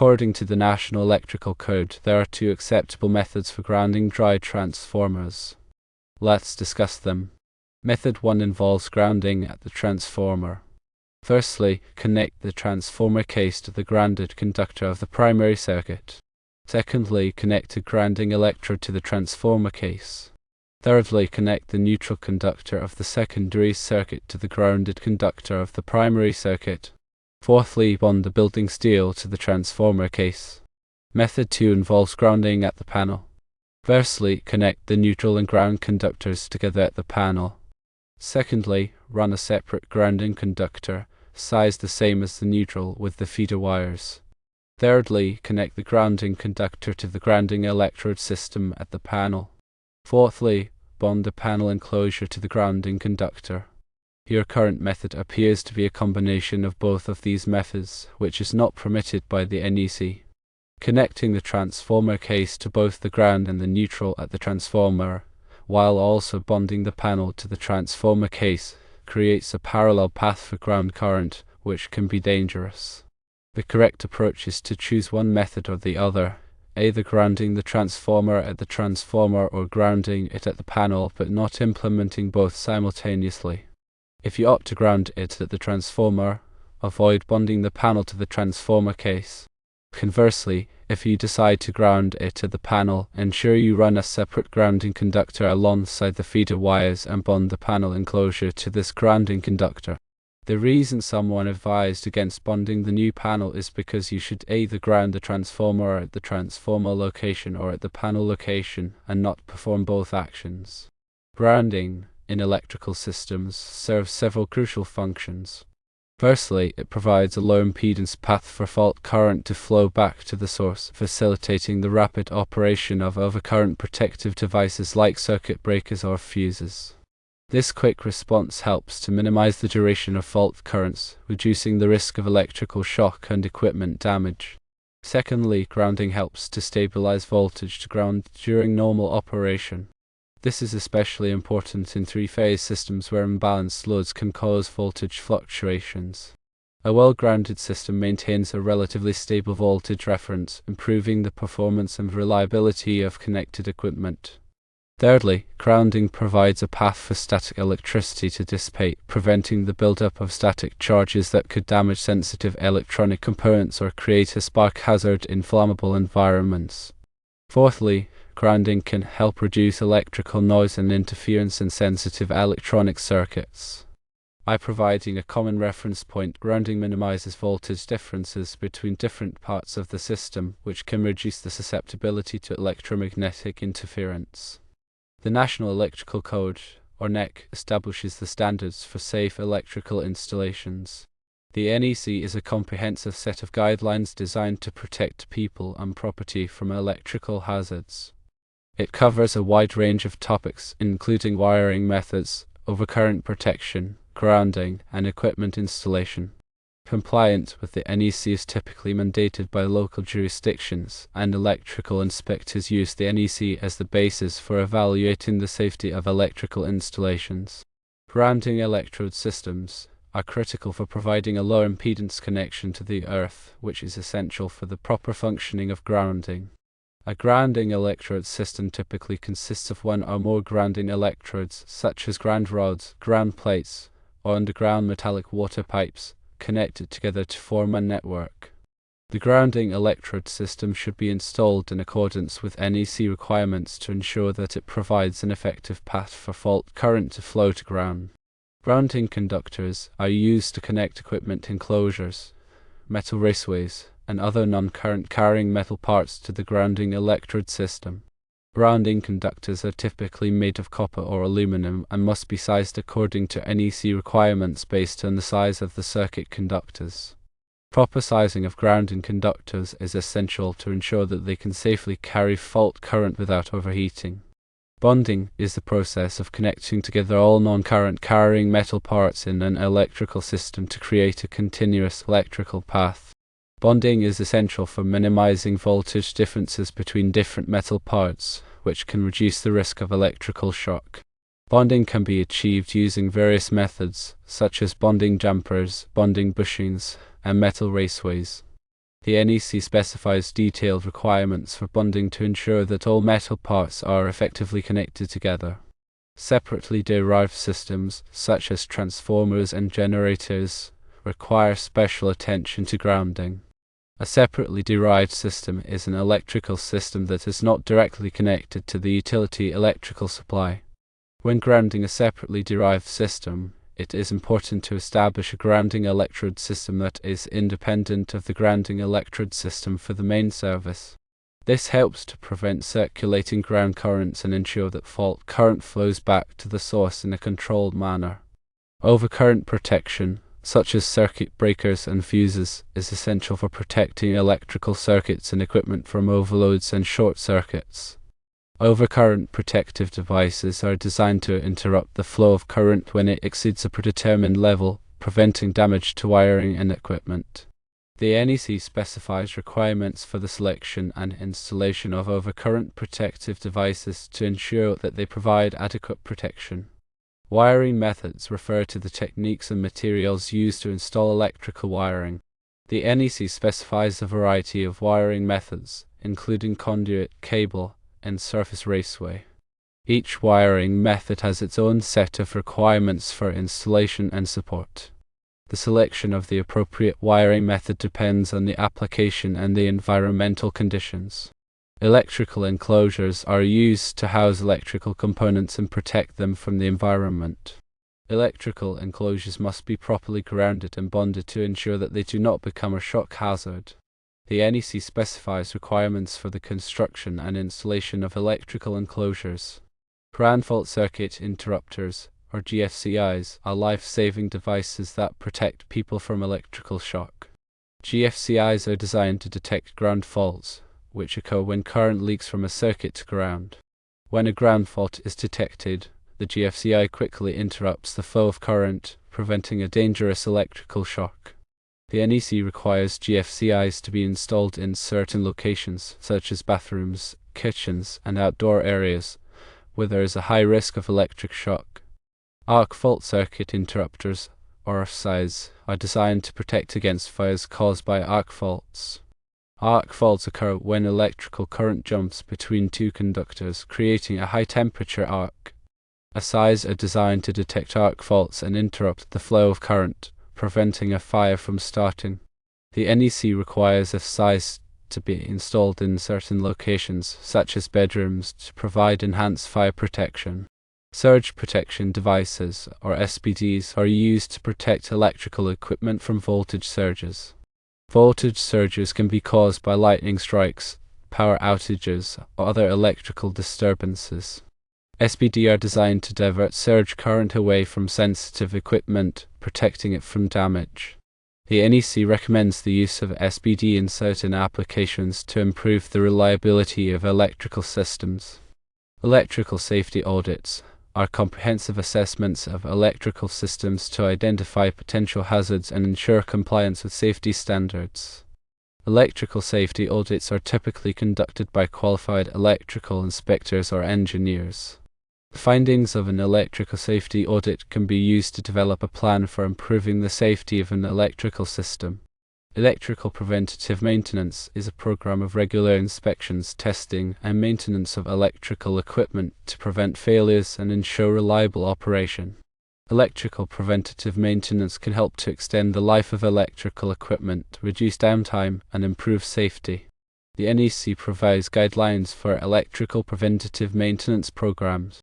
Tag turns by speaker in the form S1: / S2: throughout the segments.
S1: According to the National Electrical Code, there are two acceptable methods for grounding dry transformers. Let's discuss them. Method 1 involves grounding at the transformer. Firstly, connect the transformer case to the grounded conductor of the primary circuit. Secondly, connect a grounding electrode to the transformer case. Thirdly, connect the neutral conductor of the secondary circuit to the grounded conductor of the primary circuit. Fourthly, bond the building steel to the transformer case. Method 2 involves grounding at the panel. Firstly, connect the neutral and ground conductors together at the panel. Secondly, run a separate grounding conductor, size the same as the neutral, with the feeder wires. Thirdly, connect the grounding conductor to the grounding electrode system at the panel. Fourthly, bond the panel enclosure to the grounding conductor. Your current method appears to be a combination of both of these methods, which is not permitted by the NEC. Connecting the transformer case to both the ground and the neutral at the transformer, while also bonding the panel to the transformer case, creates a parallel path for ground current, which can be dangerous. The correct approach is to choose one method or the other, either grounding the transformer at the transformer or grounding it at the panel, but not implementing both simultaneously. If you opt to ground it at the transformer, avoid bonding the panel to the transformer case. Conversely, if you decide to ground it at the panel, ensure you run a separate grounding conductor alongside the feeder wires and bond the panel enclosure to this grounding conductor. The reason someone advised against bonding the new panel is because you should either ground the transformer at the transformer location or at the panel location and not perform both actions. Grounding in electrical systems serves several crucial functions. Firstly, it provides a low impedance path for fault current to flow back to the source, facilitating the rapid operation of overcurrent protective devices like circuit breakers or fuses. This quick response helps to minimize the duration of fault currents, reducing the risk of electrical shock and equipment damage. Secondly, grounding helps to stabilize voltage to ground during normal operation. This is especially important in three-phase systems where imbalanced loads can cause voltage fluctuations. A well-grounded system maintains a relatively stable voltage reference, improving the performance and reliability of connected equipment. Thirdly, grounding provides a path for static electricity to dissipate, preventing the buildup of static charges that could damage sensitive electronic components or create a spark hazard in flammable environments. Fourthly, grounding can help reduce electrical noise and interference in sensitive electronic circuits. By providing a common reference point, grounding minimizes voltage differences between different parts of the system, which can reduce the susceptibility to electromagnetic interference. The National Electrical Code, or NEC, establishes the standards for safe electrical installations. The NEC is a comprehensive set of guidelines designed to protect people and property from electrical hazards. It covers a wide range of topics, including wiring methods, overcurrent protection, grounding, and equipment installation. Compliance with the NEC is typically mandated by local jurisdictions, and electrical inspectors use the NEC as the basis for evaluating the safety of electrical installations. Grounding electrode systems are critical for providing a low impedance connection to the earth, which is essential for the proper functioning of grounding. A grounding electrode system typically consists of one or more grounding electrodes, such as ground rods, ground plates, or underground metallic water pipes, connected together to form a network. The grounding electrode system should be installed in accordance with NEC requirements to ensure that it provides an effective path for fault current to flow to ground. Grounding conductors are used to connect equipment enclosures, metal raceways, and other non-current carrying metal parts to the grounding electrode system. Grounding conductors are typically made of copper or aluminum and must be sized according to NEC requirements based on the size of the circuit conductors. Proper sizing of grounding conductors is essential to ensure that they can safely carry fault current without overheating. Bonding is the process of connecting together all non-current carrying metal parts in an electrical system to create a continuous electrical path. Bonding is essential for minimizing voltage differences between different metal parts, which can reduce the risk of electrical shock. Bonding can be achieved using various methods, such as bonding jumpers, bonding bushings, and metal raceways. The NEC specifies detailed requirements for bonding to ensure that all metal parts are effectively connected together. Separately derived systems, such as transformers and generators, require special attention to grounding. A separately derived system is an electrical system that is not directly connected to the utility electrical supply. When grounding a separately derived system, it is important to establish a grounding electrode system that is independent of the grounding electrode system for the main service. This helps to prevent circulating ground currents and ensure that fault current flows back to the source in a controlled manner. Overcurrent protection, such as circuit breakers and fuses, is essential for protecting electrical circuits and equipment from overloads and short circuits. Overcurrent protective devices are designed to interrupt the flow of current when it exceeds a predetermined level, preventing damage to wiring and equipment. The NEC specifies requirements for the selection and installation of overcurrent protective devices to ensure that they provide adequate protection. Wiring methods refer to the techniques and materials used to install electrical wiring. The NEC specifies a variety of wiring methods, including conduit, cable, and surface raceway. Each wiring method has its own set of requirements for installation and support. The selection of the appropriate wiring method depends on the application and the environmental conditions. Electrical enclosures are used to house electrical components and protect them from the environment. Electrical enclosures must be properly grounded and bonded to ensure that they do not become a shock hazard. The NEC specifies requirements for the construction and installation of electrical enclosures. Ground fault circuit interrupters, or GFCIs, are life-saving devices that protect people from electrical shock. GFCIs are designed to detect ground faults, which occur when current leaks from a circuit to ground. When a ground fault is detected, the GFCI quickly interrupts the flow of current, preventing a dangerous electrical shock. The NEC requires GFCIs to be installed in certain locations, such as bathrooms, kitchens, and outdoor areas, where there is a high risk of electric shock. Arc fault circuit interrupters, or ARCs, are designed to protect against fires caused by arc faults. Arc faults occur when electrical current jumps between two conductors, creating a high-temperature arc. ARCs are designed to detect arc faults and interrupt the flow of current, preventing a fire from starting. The NEC requires ARCs to be installed in certain locations, such as bedrooms, to provide enhanced fire protection. Surge protection devices, or SPDs, are used to protect electrical equipment from voltage surges. Voltage surges can be caused by lightning strikes, power outages, or other electrical disturbances. SPD are designed to divert surge current away from sensitive equipment, protecting it from damage. The NEC recommends the use of SPD in certain applications to improve the reliability of electrical systems. Electrical safety audits are comprehensive assessments of electrical systems to identify potential hazards and ensure compliance with safety standards. Electrical safety audits are typically conducted by qualified electrical inspectors or engineers. The findings of an electrical safety audit can be used to develop a plan for improving the safety of an electrical system. Electrical preventative maintenance is a program of regular inspections, testing, and maintenance of electrical equipment to prevent failures and ensure reliable operation. Electrical preventative maintenance can help to extend the life of electrical equipment, reduce downtime, and improve safety. The NEC provides guidelines for electrical preventative maintenance programs.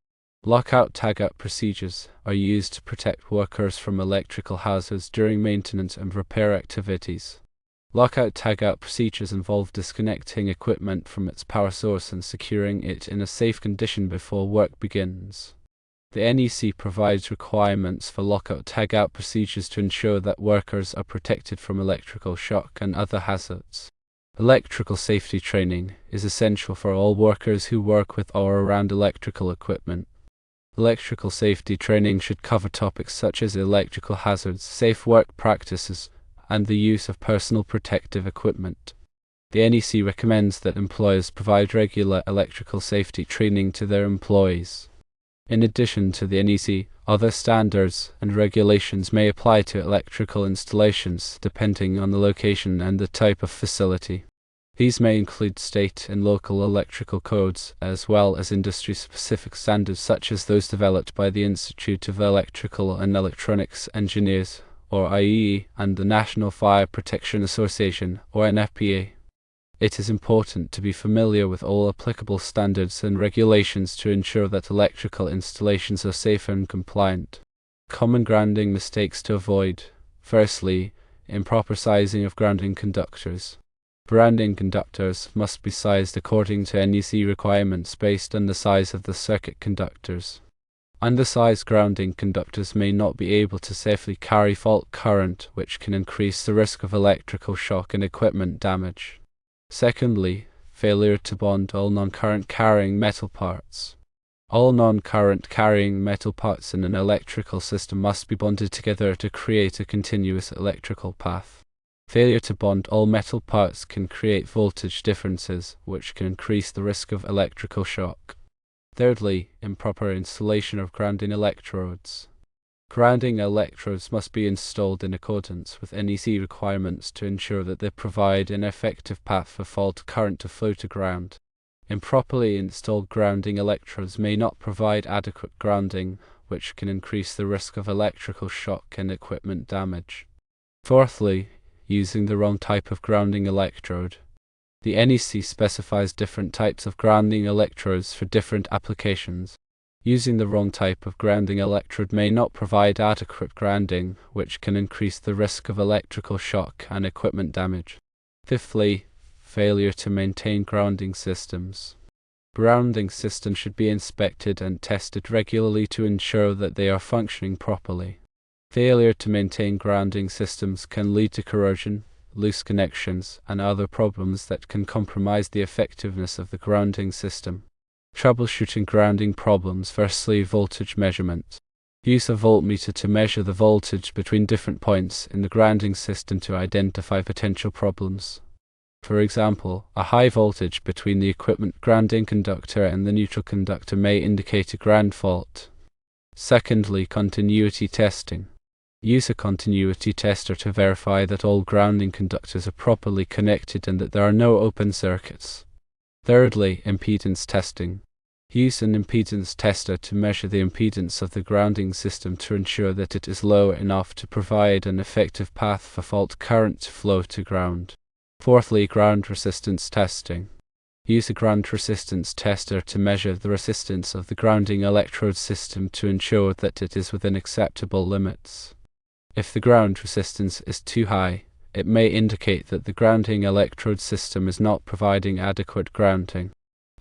S1: Lockout-tagout procedures are used to protect workers from electrical hazards during maintenance and repair activities. Lockout-tagout procedures involve disconnecting equipment from its power source and securing it in a safe condition before work begins. The NEC provides requirements for lockout-tagout procedures to ensure that workers are protected from electrical shock and other hazards. Electrical safety training is essential for all workers who work with or around electrical equipment. Electrical safety training should cover topics such as electrical hazards, safe work practices, and the use of personal protective equipment. The NEC recommends that employers provide regular electrical safety training to their employees. In addition to the NEC, other standards and regulations may apply to electrical installations depending on the location and the type of facility. These may include state and local electrical codes, as well as industry-specific standards such as those developed by the Institute of Electrical and Electronics Engineers, or IEE, and the National Fire Protection Association, or NFPA. It is important to be familiar with all applicable standards and regulations to ensure that electrical installations are safe and compliant. Common grounding mistakes to avoid. Firstly, improper sizing of grounding conductors. Grounding conductors must be sized according to NEC requirements based on the size of the circuit conductors. Undersized grounding conductors may not be able to safely carry fault current, which can increase the risk of electrical shock and equipment damage. Secondly, failure to bond all non-current carrying metal parts. All non-current carrying metal parts in an electrical system must be bonded together to create a continuous electrical path. Failure to bond all metal parts can create voltage differences, which can increase the risk of electrical shock. Thirdly, improper installation of grounding electrodes. Grounding electrodes must be installed in accordance with NEC requirements to ensure that they provide an effective path for fault current to flow to ground. Improperly installed grounding electrodes may not provide adequate grounding, which can increase the risk of electrical shock and equipment damage. Fourthly, using the wrong type of grounding electrode. The NEC specifies different types of grounding electrodes for different applications. Using the wrong type of grounding electrode may not provide adequate grounding, which can increase the risk of electrical shock and equipment damage. Fifthly, failure to maintain grounding systems. Grounding systems should be inspected and tested regularly to ensure that they are functioning properly. Failure to maintain grounding systems can lead to corrosion, loose connections, and other problems that can compromise the effectiveness of the grounding system. Troubleshooting grounding problems. Firstly, voltage measurement. Use a voltmeter to measure the voltage between different points in the grounding system to identify potential problems. For example, a high voltage between the equipment grounding conductor and the neutral conductor may indicate a ground fault. Secondly, continuity testing. Use a continuity tester to verify that all grounding conductors are properly connected and that there are no open circuits. Thirdly, impedance testing. Use an impedance tester to measure the impedance of the grounding system to ensure that it is low enough to provide an effective path for fault current to flow to ground. Fourthly, ground resistance testing. Use a ground resistance tester to measure the resistance of the grounding electrode system to ensure that it is within acceptable limits. If the ground resistance is too high, it may indicate that the grounding electrode system is not providing adequate grounding.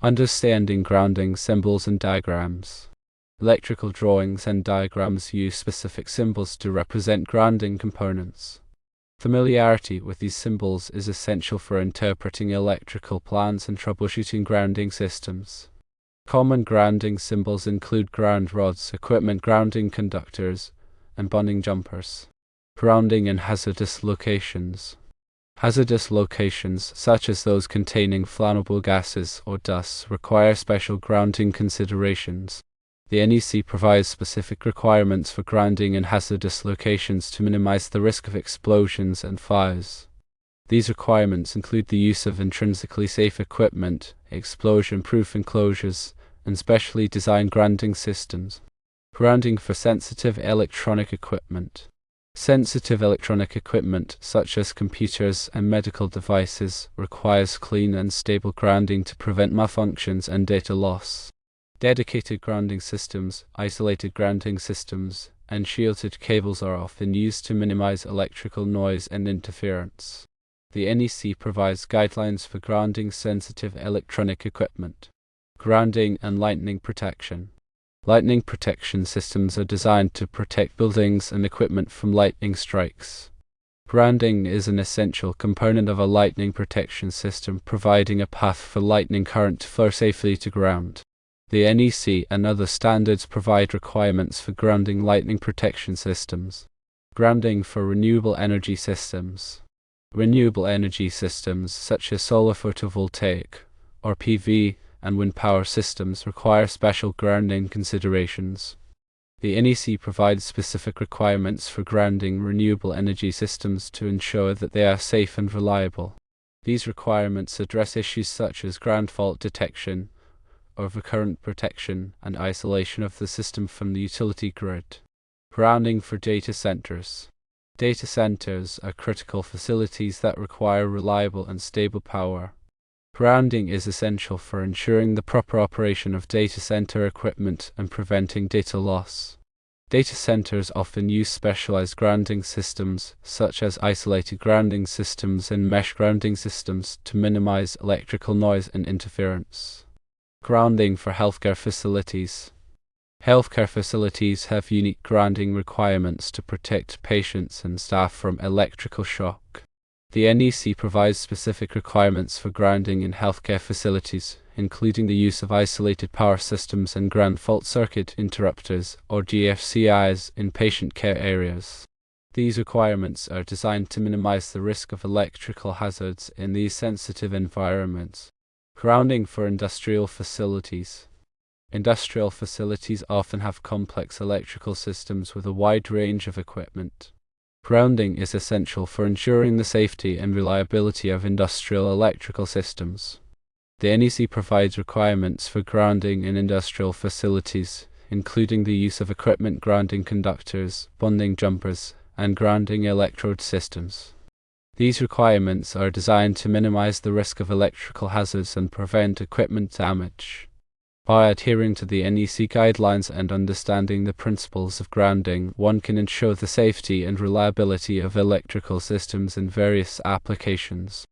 S1: Understanding grounding symbols and diagrams. Electrical drawings and diagrams use specific symbols to represent grounding components. Familiarity with these symbols is essential for interpreting electrical plans and troubleshooting grounding systems. Common grounding symbols include ground rods, equipment grounding conductors, and bonding jumpers. Grounding in hazardous locations. Hazardous locations, such as those containing flammable gases or dust, require special grounding considerations. The NEC provides specific requirements for grounding in hazardous locations to minimize the risk of explosions and fires. These requirements include the use of intrinsically safe equipment, explosion-proof enclosures, and specially designed grounding systems. Grounding for sensitive electronic equipment. Sensitive electronic equipment, such as computers and medical devices, requires clean and stable grounding to prevent malfunctions and data loss. Dedicated grounding systems, isolated grounding systems, and shielded cables are often used to minimize electrical noise and interference. The NEC provides guidelines for grounding sensitive electronic equipment. Grounding and lightning protection. Lightning protection systems are designed to protect buildings and equipment from lightning strikes. Grounding is an essential component of a lightning protection system, providing a path for lightning current to flow safely to ground. The NEC and other standards provide requirements for grounding lightning protection systems. Grounding for renewable energy systems. Renewable energy systems, such as solar photovoltaic, or PV, and wind power systems require special grounding considerations. The NEC provides specific requirements for grounding renewable energy systems to ensure that they are safe and reliable. These requirements address issues such as ground fault detection, overcurrent protection, and isolation of the system from the utility grid. Grounding for data centers. Data centers are critical facilities that require reliable and stable power. Grounding is essential for ensuring the proper operation of data center equipment and preventing data loss. Data centers often use specialized grounding systems, such as isolated grounding systems and mesh grounding systems, to minimize electrical noise and interference. Grounding for healthcare facilities. Healthcare facilities have unique grounding requirements to protect patients and staff from electrical shock. The NEC provides specific requirements for grounding in healthcare facilities, including the use of isolated power systems and ground fault circuit interrupters, or GFCIs, in patient care areas. These requirements are designed to minimize the risk of electrical hazards in these sensitive environments. Grounding for industrial facilities. Industrial facilities often have complex electrical systems with a wide range of equipment. Grounding is essential for ensuring the safety and reliability of industrial electrical systems. The NEC provides requirements for grounding in industrial facilities, including the use of equipment grounding conductors, bonding jumpers, and grounding electrode systems. These requirements are designed to minimize the risk of electrical hazards and prevent equipment damage. By adhering to the NEC guidelines and understanding the principles of grounding, one can ensure the safety and reliability of electrical systems in various applications.